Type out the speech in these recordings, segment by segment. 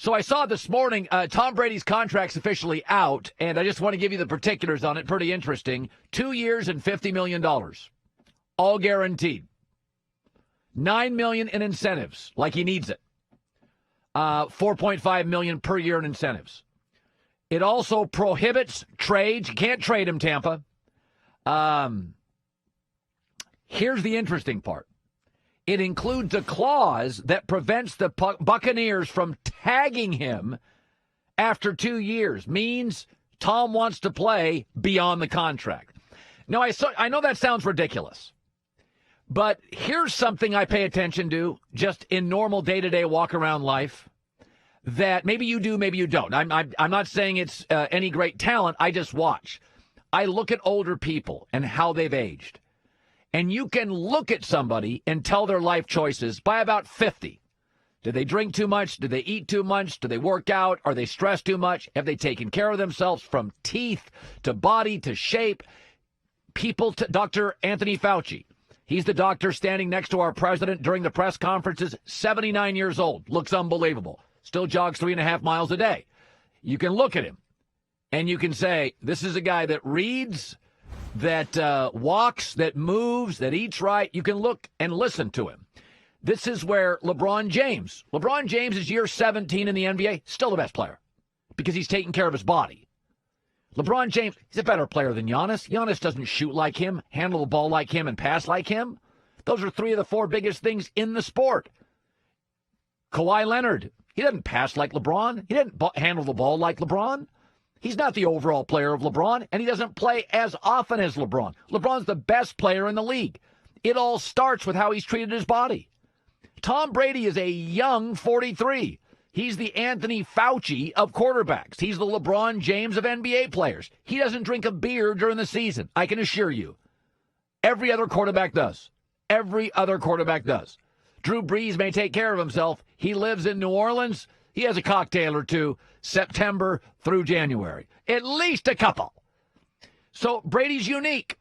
So I saw this morning Tom Brady's contract's officially out, and I just want to give you the particulars on it. Pretty interesting. 2 years and $50 million, all guaranteed. $9 million in incentives, like he needs it. $4.5 million per year in incentives. It also prohibits trades. You can't trade him, Tampa. Here's the interesting part. It includes a clause that prevents the Buccaneers from tagging him after 2 years. Means Tom wants to play beyond the contract. Now, I know that sounds ridiculous, but here's something I pay attention to just in normal day-to-day walk-around life that maybe you do, maybe you don't. I'm not saying it's any great talent. I just watch. I look at older people and how they've aged. And you can look at somebody and tell their life choices by about 50. Did they drink too much? Did they eat too much? Do they work out? Are they stressed too much? Have they taken care of themselves from teeth to body to shape? People to Dr. Anthony Fauci. He's the doctor standing next to our president during the press conferences, 79 years old. Looks unbelievable. Still jogs 3.5 miles a day. You can look at him and you can say, this is a guy that reads, that walks, that moves, that eats right. You can look and listen to him. This is where LeBron James is year 17 in the NBA, still the best player because he's taking care of his body. LeBron James, he's a better player than Giannis. Giannis doesn't shoot like him, handle the ball like him, and pass like him. Those are 3 of the 4 biggest things in the sport. Kawhi Leonard, he doesn't pass like LeBron. He doesn't handle the ball like LeBron. He's not the overall player of LeBron, and he doesn't play as often as LeBron. LeBron's the best player in the league. It all starts with how he's treated his body. Tom Brady is a young 43. He's the Anthony Fauci of quarterbacks. He's the LeBron James of NBA players. He doesn't drink a beer during the season, I can assure you. Every other quarterback does. Every other quarterback does. Drew Brees may take care of himself. He lives in New Orleans. He has a cocktail or two September through January. At least a couple. So Brady's unique.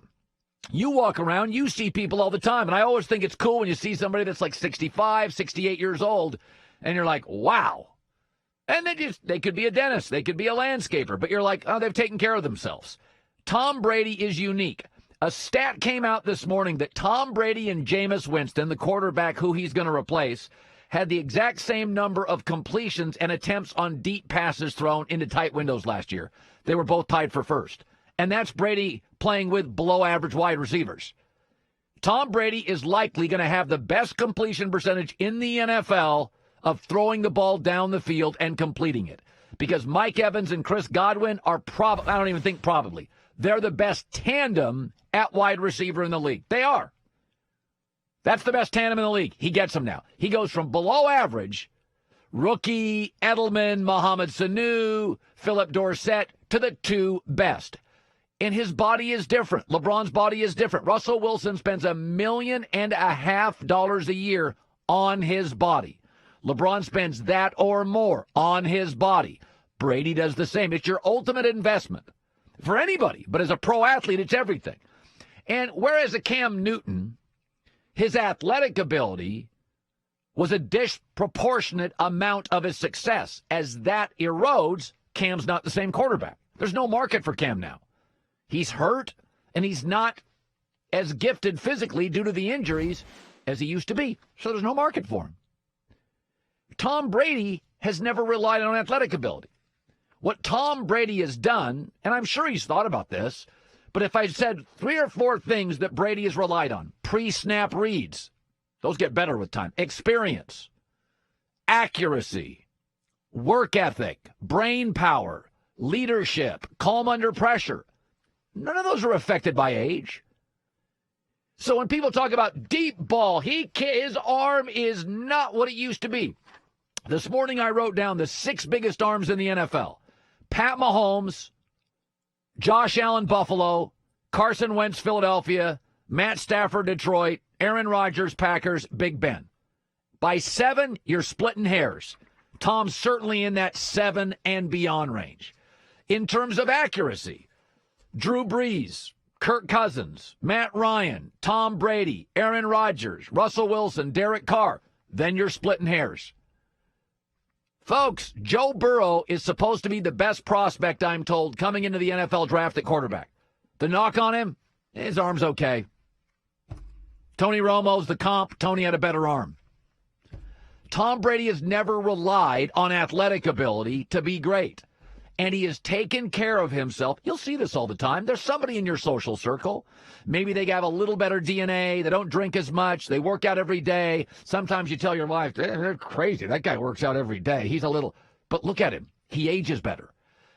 You walk around, you see people all the time. And I always think it's cool when you see somebody that's like 65, 68 years old, and you're like, wow. And they could be a dentist. They could be a landscaper. But you're like, oh, they've taken care of themselves. Tom Brady is unique. A stat came out this morning that Tom Brady and Jameis Winston, the quarterback who he's going to replace, had the exact same number of completions and attempts on deep passes thrown into tight windows last year. They were both tied for first. And that's Brady playing with below-average wide receivers. Tom Brady is likely going to have the best completion percentage in the NFL of throwing the ball down the field and completing it. Because Mike Evans and Chris Godwin are probably, I don't even think probably, they're the best tandem at wide receiver in the league. They are. That's the best tandem in the league. He gets them now. He goes from below average, rookie, Edelman, Mohamed Sanu, Philip Dorsett, to the 2 best. And his body is different. LeBron's body is different. Russell Wilson spends $1.5 million a year on his body. LeBron spends that or more on his body. Brady does the same. It's your ultimate investment for anybody. But as a pro athlete, it's everything. And whereas a Cam Newton, his athletic ability was a disproportionate amount of his success. As that erodes, Cam's not the same quarterback. There's no market for Cam now. He's hurt, and he's not as gifted physically due to the injuries as he used to be. So there's no market for him. Tom Brady has never relied on athletic ability. What Tom Brady has done, and I'm sure he's thought about this, but if I said 3 or 4 things that Brady has relied on, pre-snap reads, those get better with time, experience, accuracy, work ethic, brain power, leadership, calm under pressure. None of those are affected by age. So when people talk about deep ball, his arm is not what it used to be. This morning I wrote down the 6 biggest arms in the NFL. Pat Mahomes, Josh Allen, Buffalo, Carson Wentz, Philadelphia, Matt Stafford, Detroit, Aaron Rodgers, Packers, Big Ben. By 7, you're splitting hairs. Tom's certainly in that 7 and beyond range. In terms of accuracy, Drew Brees, Kirk Cousins, Matt Ryan, Tom Brady, Aaron Rodgers, Russell Wilson, Derek Carr, then you're splitting hairs. Folks, Joe Burrow is supposed to be the best prospect, I'm told, coming into the NFL draft at quarterback. The knock on him, his arm's okay. Tony Romo's the comp. Tony had a better arm. Tom Brady has never relied on athletic ability to be great. And he has taken care of himself. You'll see this all the time. There's somebody in your social circle. Maybe they have a little better DNA. They don't drink as much. They work out every day. Sometimes you tell your wife, they're crazy. That guy works out every day. He's a little, but look at him. He ages better.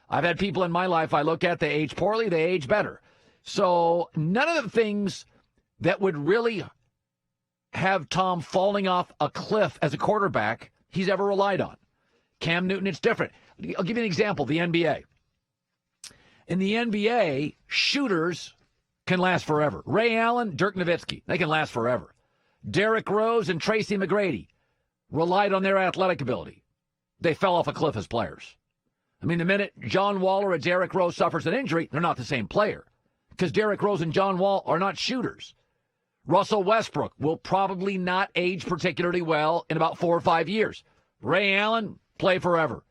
I've had people in my life I look at, they age poorly, they age better. So none of the things that would really have Tom falling off a cliff as a quarterback he's ever relied on. Cam Newton, it's different. I'll give you an example, the NBA. In the NBA, shooters can last forever. Ray Allen, Dirk Nowitzki, they can last forever. Derrick Rose and Tracy McGrady relied on their athletic ability. They fell off a cliff as players. I mean, the minute John Wall or Derrick Rose suffers an injury, they're not the same player because Derrick Rose and John Wall are not shooters. Russell Westbrook will probably not age particularly well in about 4 or 5 years. Ray Allen, play forever.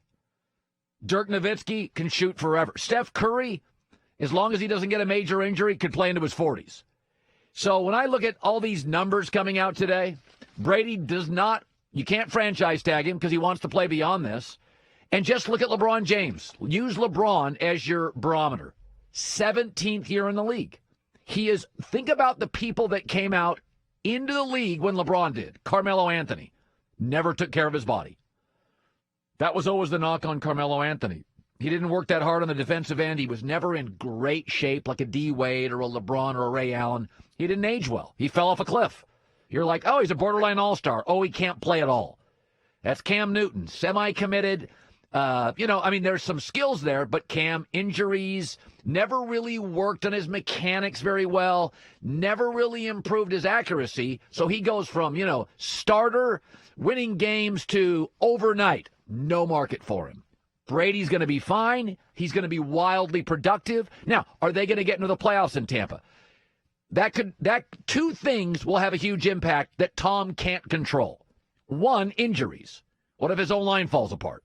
Dirk Nowitzki can shoot forever. Steph Curry, as long as he doesn't get a major injury, could play into his 40s. So when I look at all these numbers coming out today, Brady does not, you can't franchise tag him because he wants to play beyond this. And just look at LeBron James. Use LeBron as your barometer. 17th year in the league. He is, think about the people that came out into the league when LeBron did. Carmelo Anthony never took care of his body. That was always the knock on Carmelo Anthony. He didn't work that hard on the defensive end. He was never in great shape like a D. Wade or a LeBron or a Ray Allen. He didn't age well. He fell off a cliff. You're like, oh, he's a borderline all-star. Oh, he can't play at all. That's Cam Newton, semi-committed. There's some skills there, but Cam, injuries, never really worked on his mechanics very well, never really improved his accuracy. So he goes from, starter, winning games to overnight. No market for him. Brady's going to be fine. He's going to be wildly productive. Now, are they going to get into the playoffs in Tampa? That two things will have a huge impact that Tom can't control. One, injuries. What if his O-line falls apart?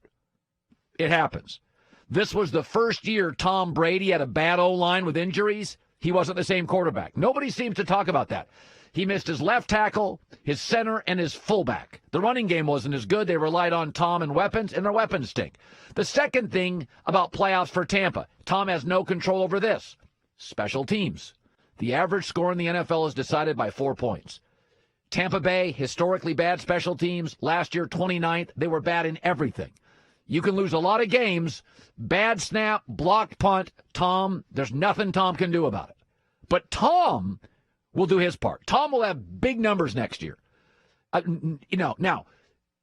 It happens. This was the first year Tom Brady had a bad O-line with injuries. He wasn't the same quarterback. Nobody seems to talk about that. He missed his left tackle, his center, and his fullback. The running game wasn't as good. They relied on Tom and weapons, and their weapons stink. The second thing about playoffs for Tampa, Tom has no control over this. Special teams. The average score in the NFL is decided by 4 points. Tampa Bay, historically bad special teams. Last year, 29th. They were bad in everything. You can lose a lot of games. Bad snap, blocked punt. Tom, there's nothing Tom can do about it. But Tom will do his part. Tom will have big numbers next year. Now,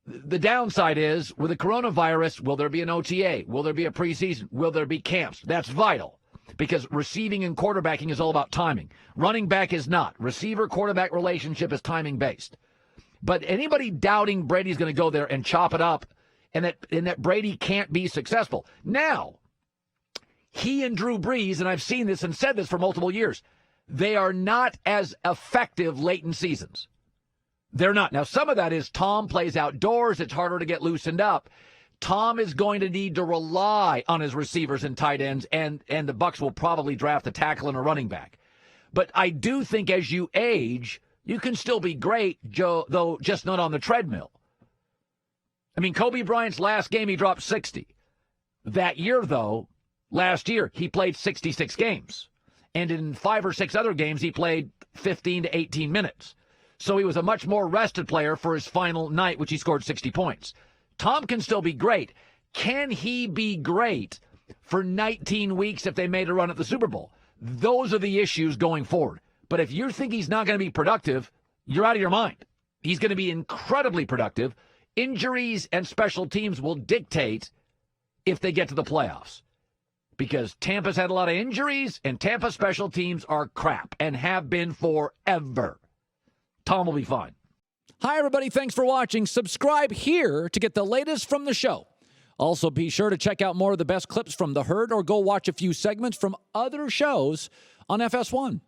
the downside is, with the coronavirus, will there be an OTA? Will there be a preseason? Will there be camps? That's vital because receiving and quarterbacking is all about timing. Running back is not. Receiver-quarterback relationship is timing-based. But anybody doubting Brady's going to go there and chop it up and that Brady can't be successful. Now, he and Drew Brees, and I've seen this and said this for multiple years, they are not as effective late in seasons. They're not. Now, some of that is Tom plays outdoors. It's harder to get loosened up. Tom is going to need to rely on his receivers and tight ends, and the Bucs will probably draft a tackle and a running back. But I do think as you age, you can still be great, Joe, though just not on the treadmill. I mean, Kobe Bryant's last game, he dropped 60. That year, though, last year, he played 66 games. And in 5 or 6 other games, he played 15 to 18 minutes. So he was a much more rested player for his final night, which he scored 60 points. Tom can still be great. Can he be great for 19 weeks if they made a run at the Super Bowl? Those are the issues going forward. But if you think he's not going to be productive, you're out of your mind. He's going to be incredibly productive. Injuries and special teams will dictate if they get to the playoffs. Because Tampa's had a lot of injuries, and Tampa special teams are crap and have been forever. Tom will be fine. Hi, everybody. Thanks for watching. Subscribe here to get the latest from the show. Also, be sure to check out more of the best clips from The Herd or go watch a few segments from other shows on FS1.